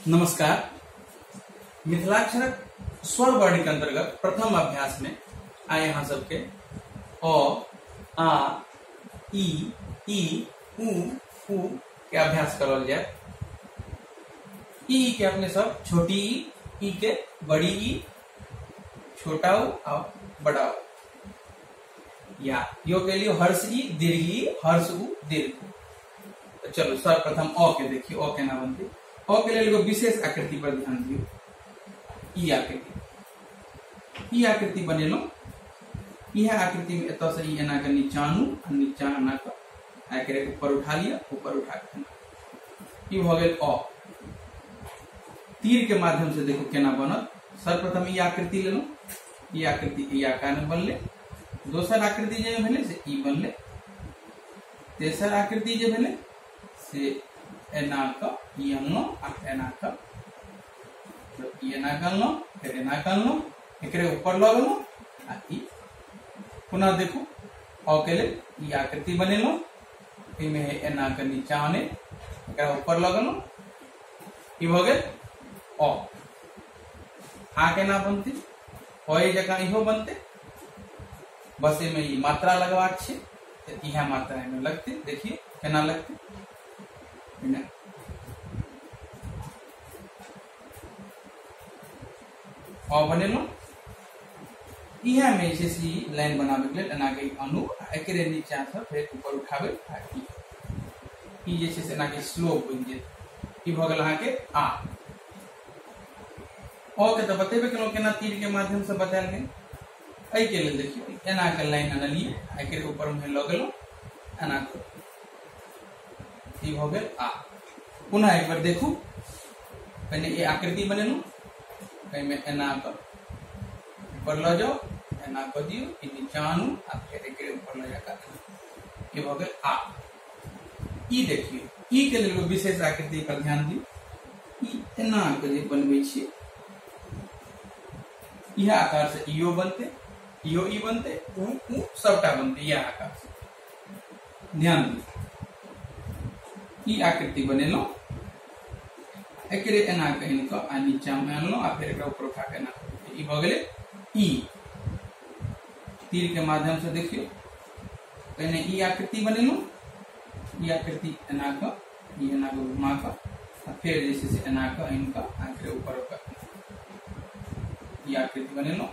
नमस्कार। मिथिलाक्षर स्वर वर्ण के अंतर्गत प्रथम अभ्यास में आए यहाँ सबके अ, आ, ई, उ के अभ्यास करल जाए। ई के अपने सब छोटी ई के बड़ी ई, छोटा उ और बड़ा उ, या यो के लिए हर्ष ई, दीर्घ ई, हर्ष उ, दीर्घ उ। तो चलो सर्वप्रथम अ के देखिए, अ के ना बनती। अ के लिए एगो विशेष आकृति पर ध्यान दियो। ई आकृति, ई आकृति बनेलो। यह आकृति में एत से ई एना के नीचानू और नीचा एना के आके ऊपर उठा लिया, ऊपर उठा के ई भ गेल अ। तीर के माध्यम से देखो केना बनत। सर्वप्रथम ई आकृति लेलो, ई आकृति ई आकार में बनले। दोसर आकृति जे भेले से ई बनले। तेसर आकृति जे भेले से एना का ई अनलो आ एना का, तो ई एना करलो, फिर एना करलो, एकरे ऊपर लगलो आ ई पुनः देखो अ के लिए ई आकृति बनेलो। इमे एना के नीचा आने, एकरा ऊपर लगलो, ई भ गेल अ। आ केना बनते? अ जगह इहो बनते, बस इमे ई मात्रा लगवाक छै। तो यह मात्रा में लगते, देखिए केना लगते। अ बनेलो। यह में जे लाइन बनाबे के लेल एना के अनु एकरे नीचा से फिर ऊपर उठाबे आ ई जे से एना के स्लोप बन जे ई भ गेल अहाँ के आ। अ के तो बतेबे केलो केना तीर के माध्यम से बतायल गेल। एहि के लेल देखियो एना के लाइन अनलिए, एकरे ऊपर में लगलो एना को, ई भ गेल आ। पुनः एक बार देखू, पहले ये आकृति बनेलो, कहीं में एना का ऊपर ल जाओ, एना कर दियो, ई नीचा आनू आ फिर एकरे ऊपर ले जाकर ये भ गेल आ। ई देखिए, ई के लिए विशेष आकृति पर ध्यान दियो। ई एना के जे बनबै छियै, यह आकार से इयो बनते, इयो ई बनते, उ सबटा बनते यह आकार से। ध्यान दियो, ई आकृति बनेलो, एकरे एना के इनका आ नीचा में आनलो आ फिर एकरा ऊपर उठा के एना ई भ गेले ई। तीर के माध्यम से देखियो, पहले ई आकृति बनेलो, ई आकृति एना का, ई एना को घुमा का आ फिर जैसे से एना का इनका आ फिर ऊपर का ई आकृति बनेलो,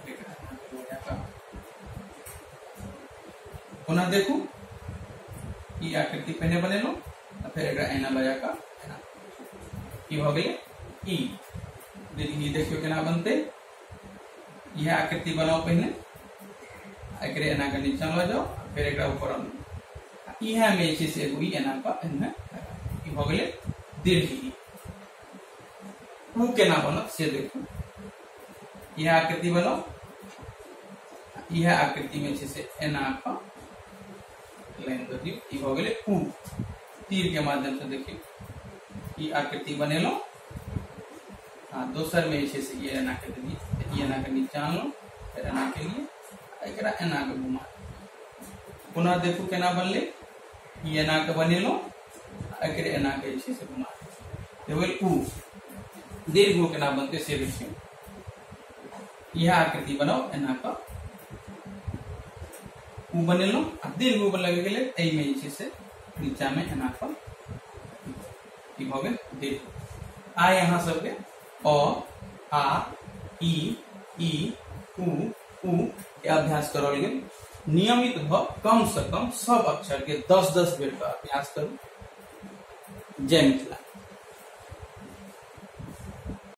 एकरा एना का। पुनः देखो, ई आकृति पहले बनेलो आ फिर एकरा एना लगा का एना ई भ गेले ई। देखियो केना बनते। यह आकृति बनाओ पहले, एकरे एना के नीचा ल जाओ, फिर एकरा ऊपर आनो। यह में जे से एगो ई एना का एना ई भ गेले दीर्घ ई। उ केना बनत से देखो। यह आकृति बनाओ, यह आकृति में जे से एना का लाइन दे दियो, ई भ गेले उ। तीर के माध्यम से देखियो, ई आकृति बनेलो आ दोसर में जे से ये एना के दी, ये एना के नीचा आनलो, फिर एना के लिए एकरा एना के घुमा। पुनः देखो केना बनले। ई एना के बनेलो, एकरे एना के जे से घुमा दे वेल उ। दीर्घ उ केना बनते से देखियो। यह आकृति बनाओ एना का, उ बनेलो आ दीर्घ उ लगे गेले, एई में जे से नीचा में एना का ई भ गेल दीर्घ। आ यहाँ सबके अ, आ, ई, उ के अभ्यास करल गेल। नियमित भ कम से कम सब अक्षर के 10-10 बेर का अभ्यास करू। जय मिथिला।